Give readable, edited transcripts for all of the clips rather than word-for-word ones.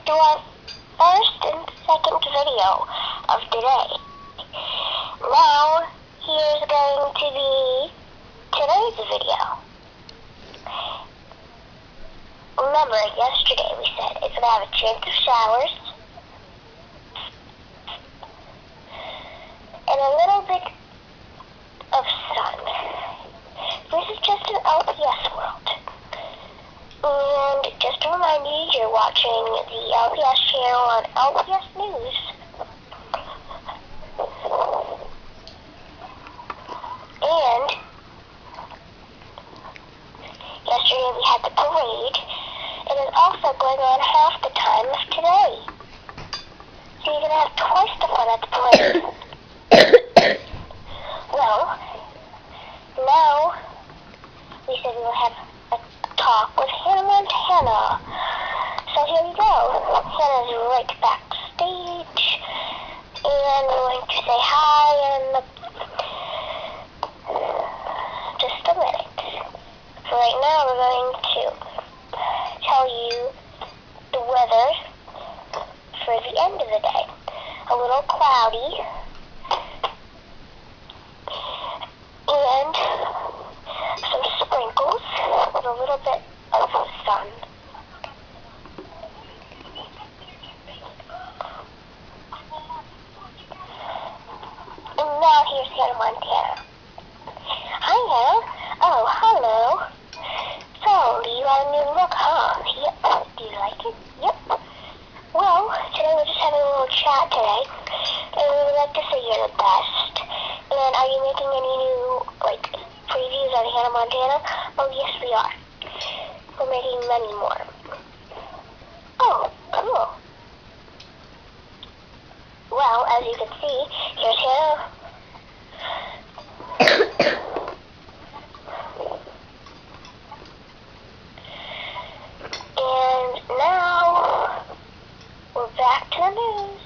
to our first and second video of today. Now, here's going to be today's video. Remember, yesterday we said it's going to have a chance of showers and a little bit of sun. This is just an LPS world. And just to remind you, you're watching the LPS channel on LPS News. And yesterday we had the parade. It is also going on half the time of today. So you're going to have twice the fun at the parade. Well, now we said we will have a talk with Hannah Montana. So here we go. Hannah's right backstage, and we're going to say hi in just a minute. So right now we're going to tell you the weather for the end of the day. A little cloudy, and some sprinkles with a little bit of sun. And now here's Hannah Montana. Hi, Hannah. Oh, hello. So, you got a new look, huh? Yep. Do you like it? Yep. Well, today we're just having a little chat today, and we would like to say you're the best. And are you making any new, previews on Hannah Montana? Oh, yes, we are. We're making many more. Oh, cool. Well, as you can see, here's Hannah. And now, we're back to the news.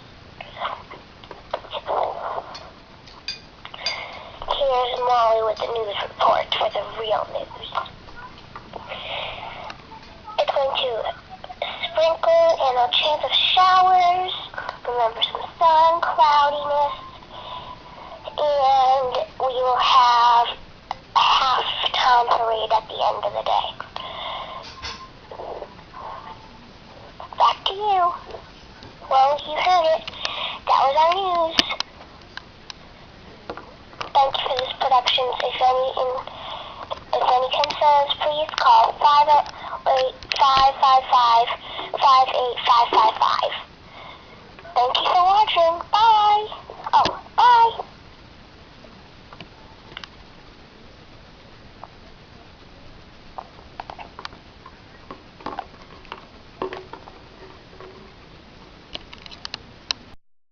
Here's Molly with the news report for the real news. It's going to sprinkle and a chance of showers. Remember, some sun, cloudiness, and we will have a half-time parade at the end of the day. Back to you. Well, you heard it. That was our news. Thank you for this production. If any concerns, please call 588-555-58555.